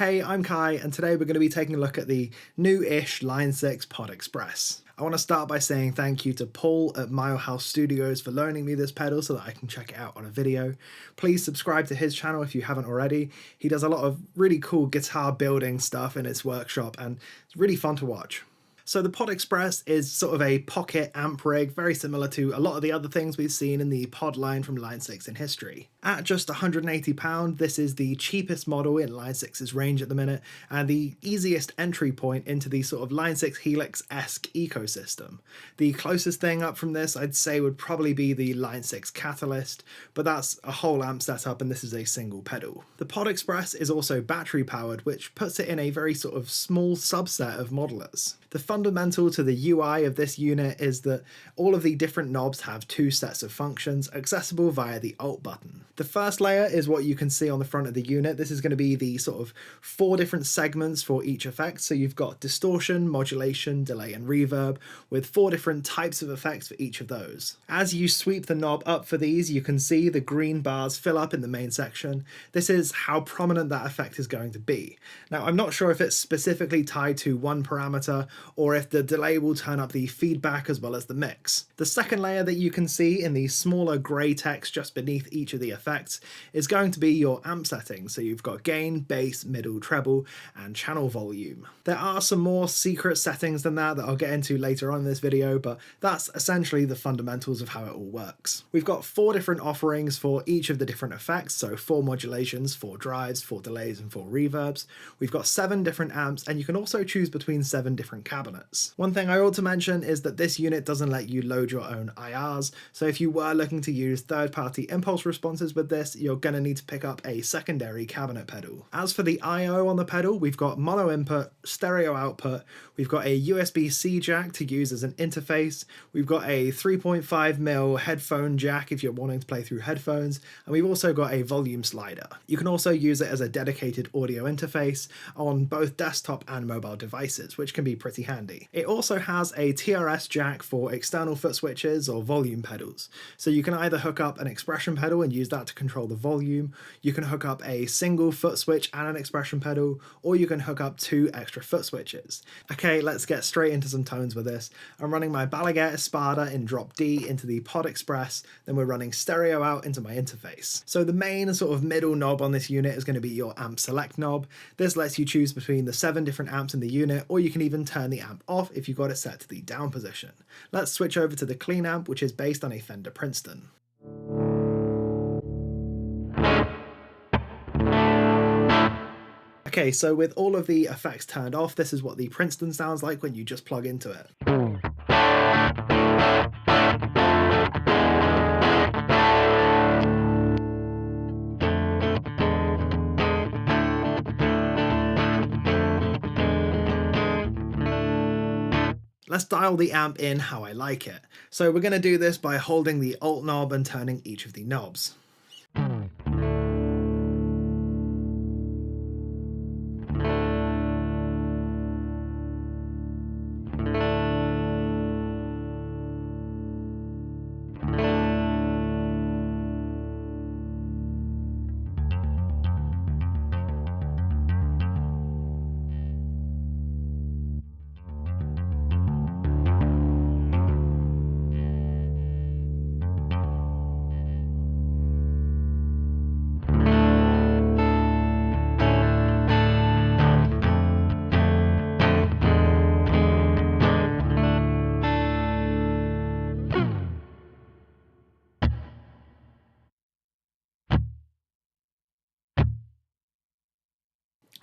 Hey, I'm Kai, and today we're going to be taking a look at the new-ish Line 6 Pod Express. I want to start by saying thank you to Paul at Mile House Studios for loaning me this pedal so that I can check it out on a video. Please subscribe to his channel if you haven't already. He does a lot of really cool guitar building stuff in his workshop, and it's really fun to watch. So the Pod Express is sort of a pocket amp rig, very similar to a lot of the other things we've seen in the Pod line from Line 6 in history. At just £180, this is the cheapest model in Line 6's range at the minute, and the easiest entry point into the sort of Line 6 Helix-esque ecosystem. The closest thing up from this, I'd say, would probably be the Line 6 Catalyst, but that's a whole amp setup and this is a single pedal. The Pod Express is also battery powered, which puts it in a very sort of small subset of modelers. The fundamental to the UI of this unit is that all of the different knobs have two sets of functions accessible via the Alt button. The first layer is what you can see on the front of the unit. This is going to be the sort of 4 different segments for each effect. So you've got distortion, modulation, delay and reverb with 4 different types of effects for each of those. As you sweep the knob up for these, you can see the green bars fill up in the main section. This is how prominent that effect is going to be. Now, I'm not sure if it's specifically tied to one parameter or if the delay will turn up the feedback as well as the mix. The second layer that you can see in the smaller grey text just beneath each of the effects is going to be your amp settings. So you've got gain, bass, middle, treble, and channel volume. There are some more secret settings than that I'll get into later on in this video, but that's essentially the fundamentals of how it all works. We've got 4 different offerings for each of the different effects, so 4 modulations, 4 drives, 4 delays, and 4 reverbs. We've got 7 different amps, and you can also choose between 7 different cabinets. One thing I ought to mention is that this unit doesn't let you load your own IRs, so if you were looking to use third-party impulse responses with this, you're going to need to pick up a secondary cabinet pedal. As for the I/O on the pedal, we've got mono input, stereo output, we've got a USB-C jack to use as an interface, we've got a 3.5mm headphone jack if you're wanting to play through headphones, and we've also got a volume slider. You can also use it as a dedicated audio interface on both desktop and mobile devices, which can be pretty handy. It also has a TRS jack for external foot switches or volume pedals. So you can either hook up an expression pedal and use that to control the volume, you can hook up a single foot switch and an expression pedal, or you can hook up 2 extra foot switches. Okay, let's get straight into some tones with this. I'm running my Litigator Espada in drop D into the Pod Express, then we're running stereo out into my interface. So the main sort of middle knob on this unit is going to be your amp select knob. This lets you choose between the 7 different amps in the unit, or you can even turn the amp off if you've got it set to the down position. Let's switch over to the clean amp, which is based on a Fender Princeton. Okay, so with all of the effects turned off, this is what the Princeton sounds like when you just plug into it. Let's dial the amp in how I like it. So we're going to do this by holding the Alt knob and turning each of the knobs.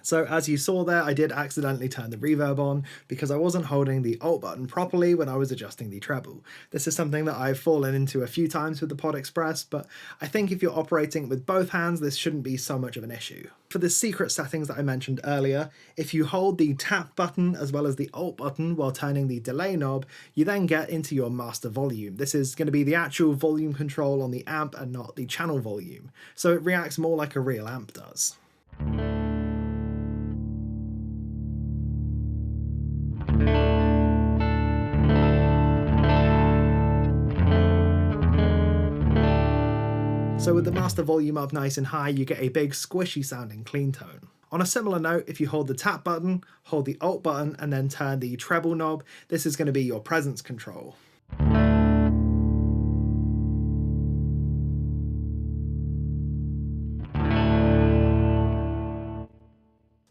So as you saw there, I did accidentally turn the reverb on because I wasn't holding the Alt button properly when I was adjusting the treble. This is something that I've fallen into a few times with the Pod Express, but I think if you're operating with both hands, this shouldn't be so much of an issue. For the secret settings that I mentioned earlier, if you hold the tap button as well as the Alt button while turning the delay knob, you then get into your master volume. This is going to be the actual volume control on the amp and not the channel volume, so it reacts more like a real amp does. So with the master volume up nice and high, you get a big squishy sounding clean tone. On a similar note, if you hold the tap button, hold the alt button, and then turn the treble knob, this is going to be your presence control.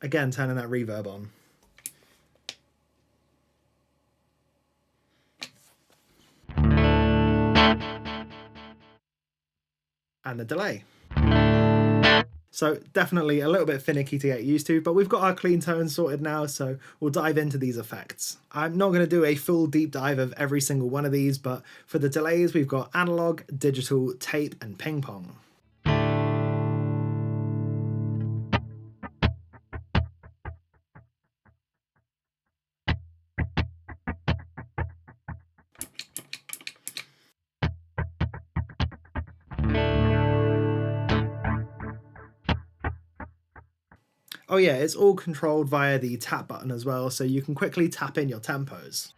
Again, turning that reverb on. And the delay. So definitely a little bit finicky to get used to, but we've got our clean tones sorted now, so we'll dive into these effects. I'm not going to do a full deep dive of every single one of these, but for the delays, we've got analog, digital, tape, and ping pong. Oh yeah, it's all controlled via the tap button as well, so you can quickly tap in your tempos.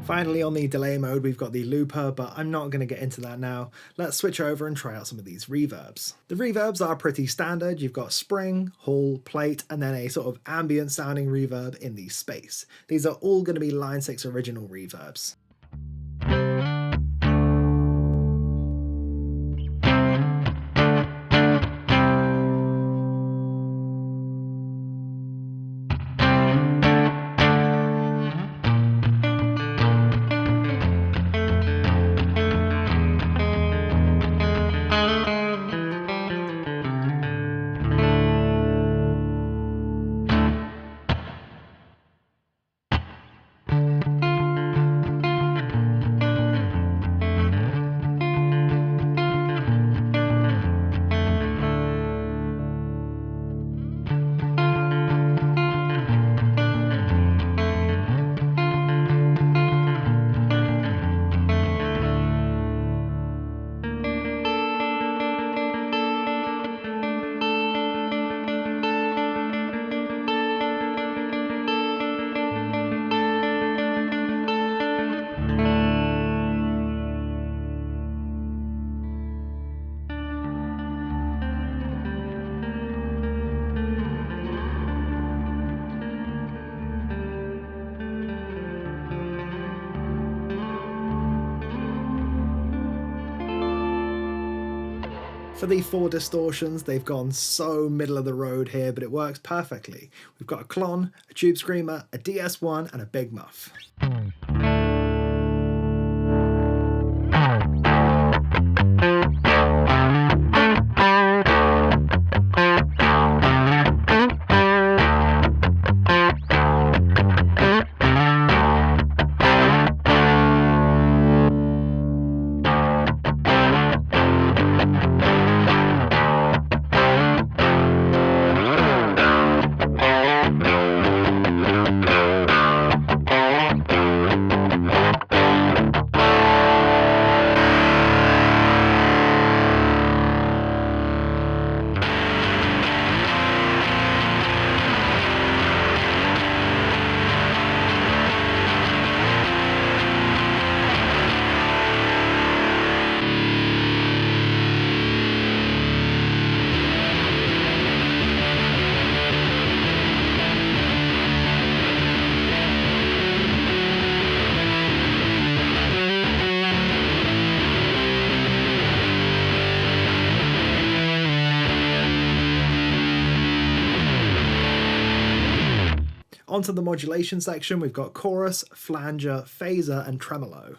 Finally, on the delay mode, we've got the looper, but I'm not going to get into that now. Let's switch over and try out some of these reverbs. The reverbs are pretty standard. You've got spring, hall, plate, and then a sort of ambient sounding reverb in the space. These are all going to be Line 6 original reverbs. For the 4 distortions, they've gone so middle of the road here, but it works perfectly. We've got a clon, a tube screamer, a DS1, and a big muff. Onto the modulation section, we've got chorus, flanger, phaser, and tremolo.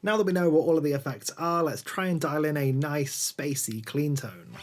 Now that we know what all of the effects are, let's try and dial in a nice, spacey, clean tone.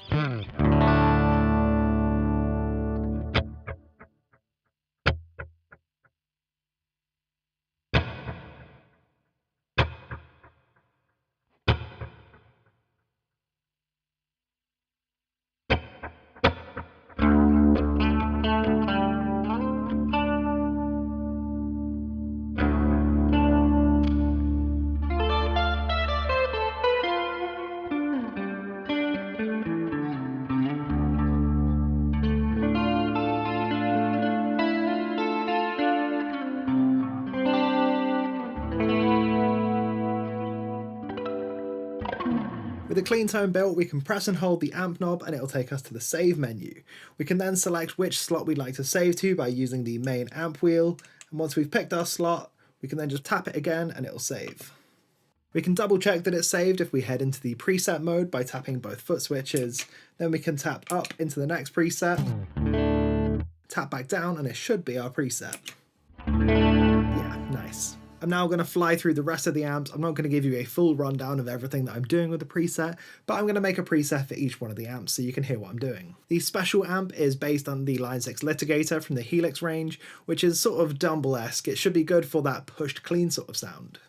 With a clean tone built, we can press and hold the amp knob and it'll take us to the save menu. We can then select which slot we'd like to save to by using the main amp wheel, and once we've picked our slot, we can then just tap it again and it'll save. We can double check that it's saved if we head into the preset mode by tapping both foot switches, then we can tap up into the next preset, tap back down, and it should be our preset. Yeah, nice. I'm now going to fly through the rest of the amps. I'm not going to give you a full rundown of everything that I'm doing with the preset, but I'm going to make a preset for each one of the amps so you can hear what I'm doing. The special amp is based on the Line 6 Litigator from the Helix range, which is sort of Dumble-esque. It should be good for that pushed clean sort of sound.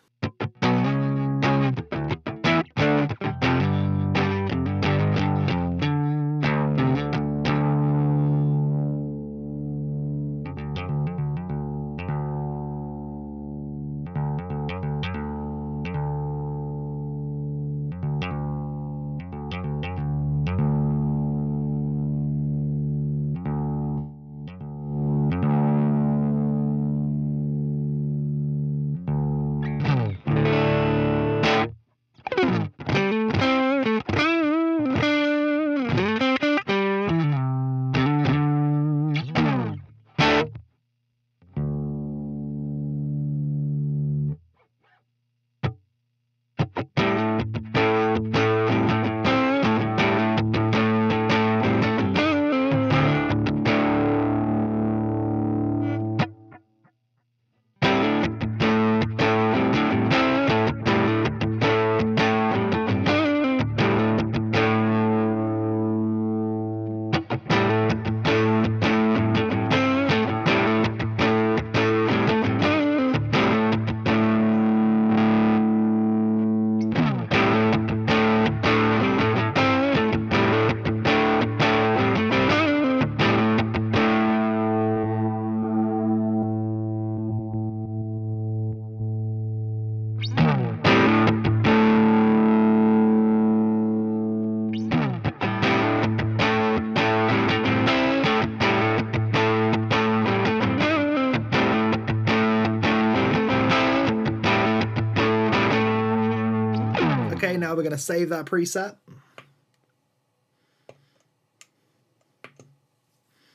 Okay, now we're going to save that preset.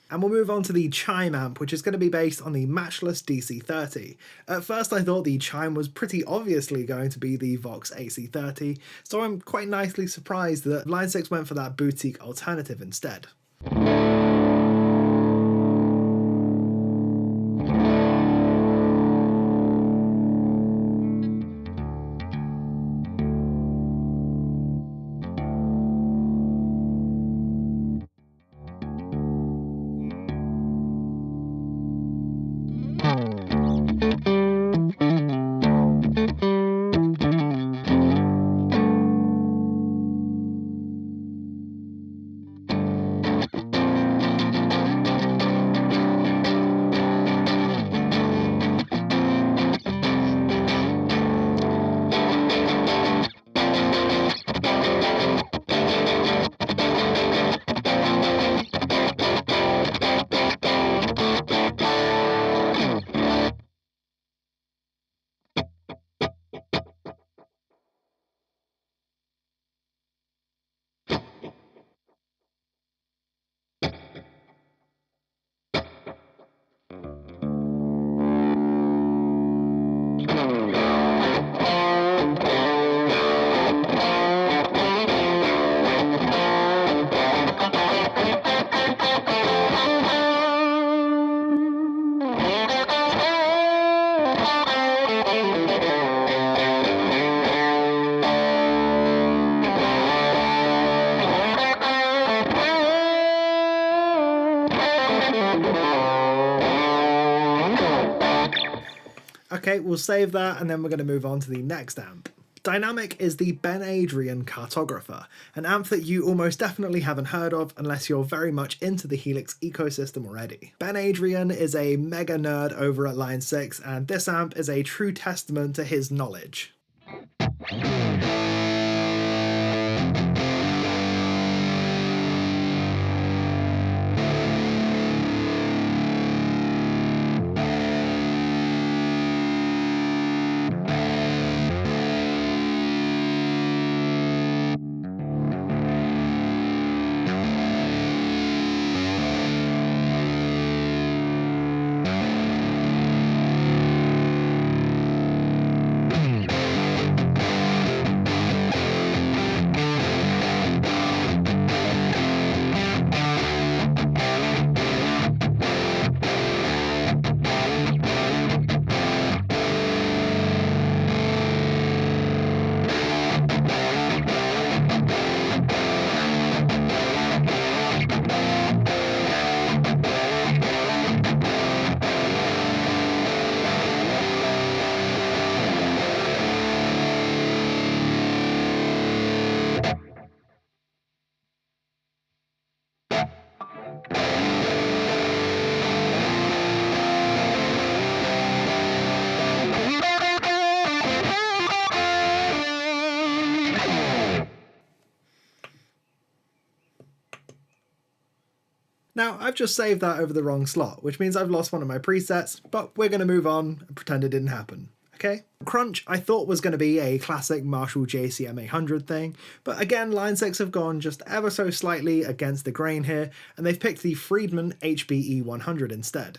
And we'll move on to the Chime amp, which is going to be based on the Matchless DC30. At first I thought the Chime was pretty obviously going to be the Vox AC30, so I'm quite nicely surprised that Line 6 went for that boutique alternative instead. Okay, we'll save that and then we're going to move on to the next amp. Dynamic is the Adrian Cartographer, an amp that you almost definitely haven't heard of unless you're very much into the Helix ecosystem already. Adrian is a mega nerd over at Line 6, and this amp is a true testament to his knowledge. Now, I've just saved that over the wrong slot, which means I've lost one of my presets, but we're going to move on and pretend it didn't happen, okay? Crunch I thought was going to be a classic Marshall JCM 800 thing, but again, Line 6 have gone just ever so slightly against the grain here, and they've picked the Friedman HBE 100 instead.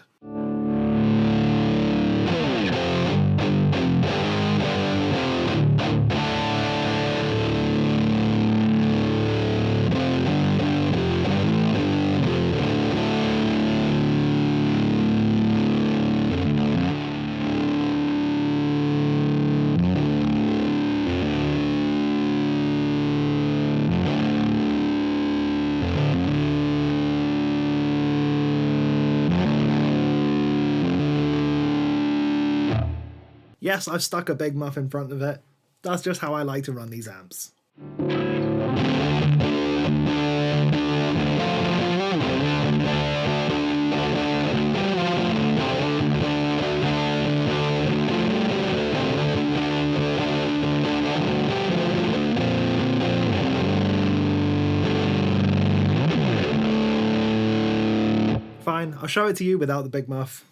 Yes, I've stuck a big muff in front of it. That's just how I like to run these amps. Fine, I'll show it to you without the big muff.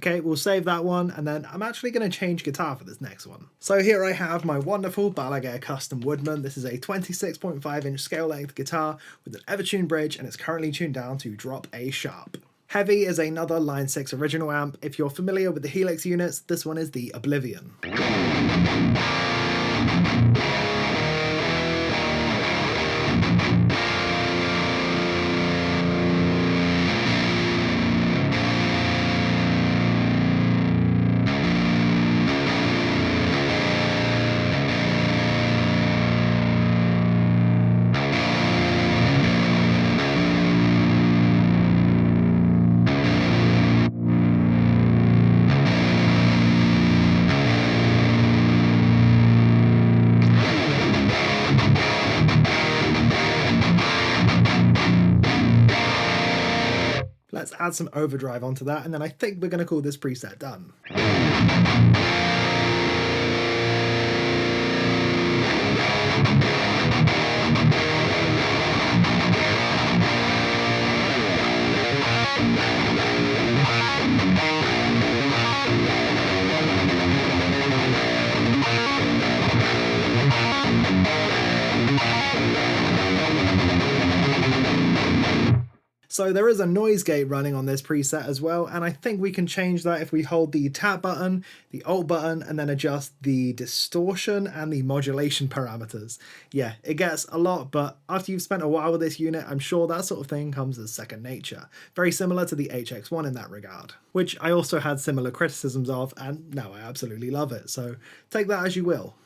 Okay, we'll save that one, and then I'm actually going to change guitar for this next one. So here I have my wonderful Balaguer Custom Woodman. This is a 26.5-inch scale-length guitar with an Evertune bridge, and it's currently tuned down to drop A sharp. Heavy is another Line 6 original amp. If you're familiar with the Helix units, this one is the Oblivion. Let's add some overdrive onto that, and then I think we're going to call this preset done. So there is a noise gate running on this preset as well, and I think we can change that if we hold the tap button, the alt button, and then adjust the distortion and the modulation parameters. Yeah, it gets a lot, but after you've spent a while with this unit, I'm sure that sort of thing comes as second nature. Very similar to the HX1 in that regard, which I also had similar criticisms of, and now I absolutely love it, so take that as you will.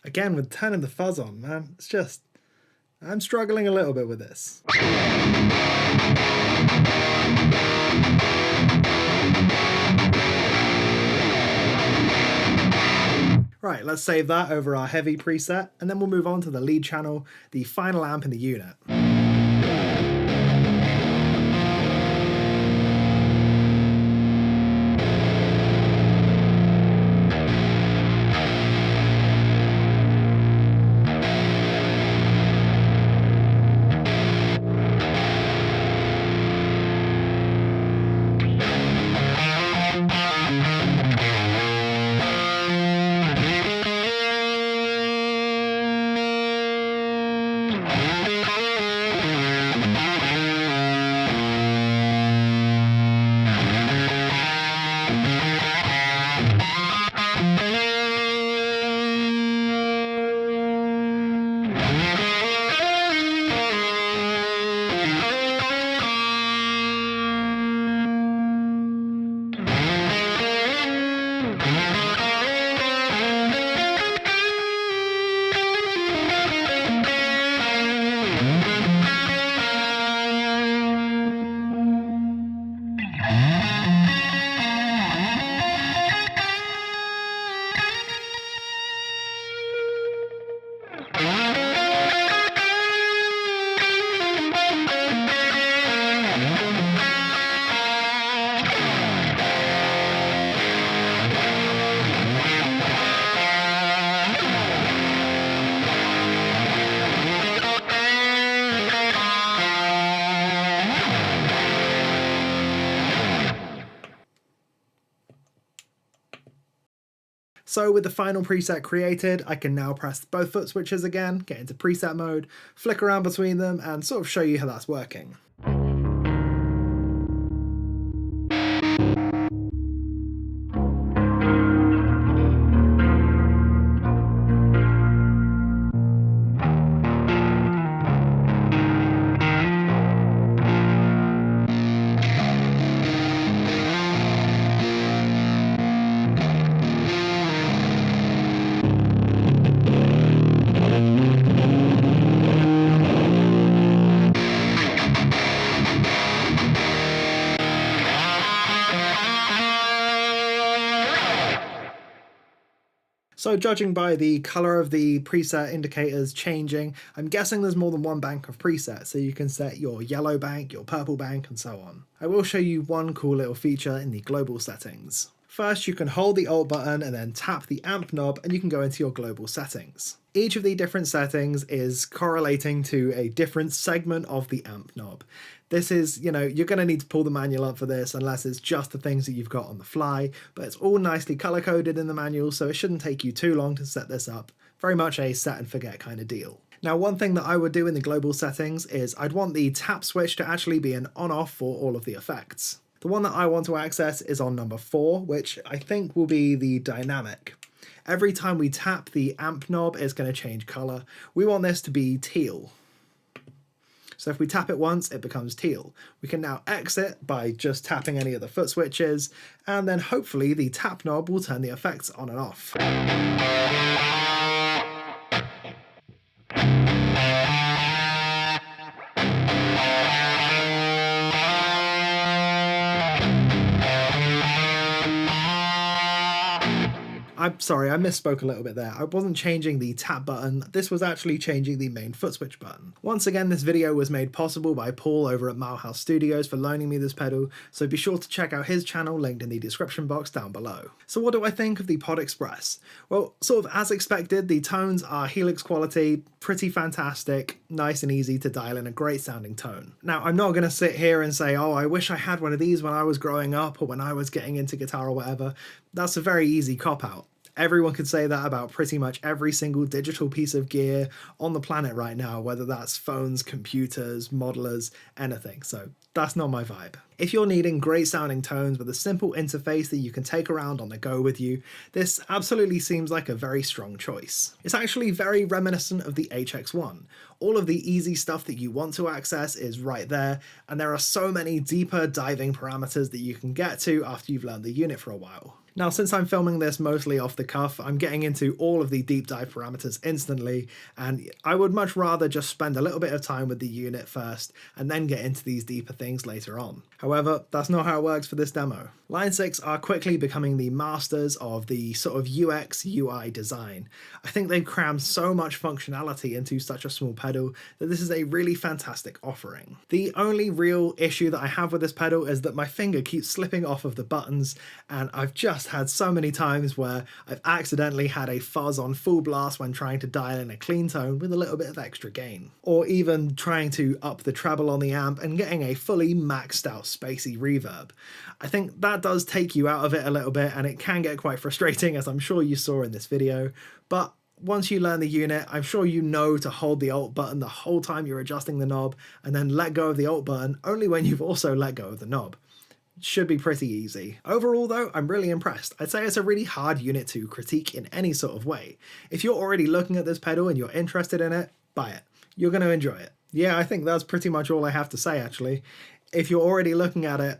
Again, with turning the fuzz on, man, it's just, I'm struggling a little bit with this. Right, let's save that over our heavy preset, and then we'll move on to the lead channel, the final amp in the unit. So with the final preset created, I can now press both foot switches again, get into preset mode, flick around between them, and sort of show you how that's working. So judging by the color of the preset indicators changing, I'm guessing there's more than one bank of presets, so you can set your yellow bank, your purple bank, and so on. I will show you one cool little feature in the global settings. First, you can hold the Alt button and then tap the amp knob and you can go into your global settings. Each of the different settings is correlating to a different segment of the amp knob. This is, you're going to need to pull the manual up for this unless it's just the things that you've got on the fly, but it's all nicely color-coded in the manual, so it shouldn't take you too long to set this up. Very much a set and forget kind of deal. Now, one thing that I would do in the global settings is I'd want the tap switch to actually be an on-off for all of the effects. The one that I want to access is on number 4, which I think will be the dynamic. Every time we tap the amp knob, it's going to change color. We want this to be teal. So if we tap it once, it becomes teal. We can now exit by just tapping any of the foot switches, and then hopefully the tap knob will turn the effects on and off. I'm sorry, I misspoke a little bit there. I wasn't changing the tap button, this was actually changing the main foot switch button. Once again, this video was made possible by Paul over at Milehouse Studios for loaning me this pedal, so be sure to check out his channel linked in the description box down below. So what do I think of the Pod Express? Well, sort of as expected, the tones are Helix quality, pretty fantastic, nice and easy to dial in a great sounding tone. Now, I'm not going to sit here and say, oh, I wish I had one of these when I was growing up or when I was getting into guitar or whatever. That's a very easy cop-out. Everyone could say that about pretty much every single digital piece of gear on the planet right now, whether that's phones, computers, modelers, anything. So that's not my vibe. If you're needing great sounding tones with a simple interface that you can take around on the go with you, this absolutely seems like a very strong choice. It's actually very reminiscent of the HX1. All of the easy stuff that you want to access is right there, and there are so many deeper diving parameters that you can get to after you've learned the unit for a while. Now, since I'm filming this mostly off the cuff, I'm getting into all of the deep dive parameters instantly, and I would much rather just spend a little bit of time with the unit first and then get into these deeper things later on. However, that's not how it works for this demo. Line 6 are quickly becoming the masters of the sort of UX UI design. I think they've crammed so much functionality into such a small pedal that this is a really fantastic offering. The only real issue that I have with this pedal is that my finger keeps slipping off of the buttons, and I've just had so many times where I've accidentally had a fuzz on full blast when trying to dial in a clean tone with a little bit of extra gain. Or even trying to up the treble on the amp and getting a fully maxed out spacey reverb. I think that does take you out of it a little bit, and it can get quite frustrating, as I'm sure you saw in this video, but once you learn the unit, I'm sure you know to hold the Alt button the whole time you're adjusting the knob, and then let go of the Alt button only when you've also let go of the knob. Should be pretty easy. Overall though, I'm really impressed. I'd say it's a really hard unit to critique in any sort of way. If you're already looking at this pedal and you're interested in it, buy it. You're going to enjoy it. Yeah, I think that's pretty much all I have to say actually. If you're already looking at it,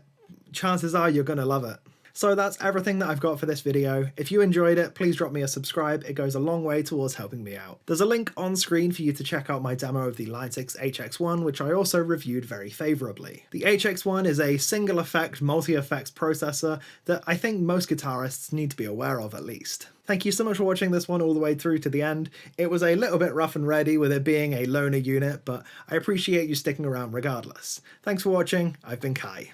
chances are you're going to love it. So that's everything that I've got for this video. If you enjoyed it, please drop me a subscribe. It goes a long way towards helping me out. There's a link on screen for you to check out my demo of the Line 6 HX1, which I also reviewed very favourably. The HX1 is a single effect, multi-effects processor that I think most guitarists need to be aware of at least. Thank you so much for watching this one all the way through to the end. It was a little bit rough and ready with it being a loaner unit, but I appreciate you sticking around regardless. Thanks for watching. I've been Kai.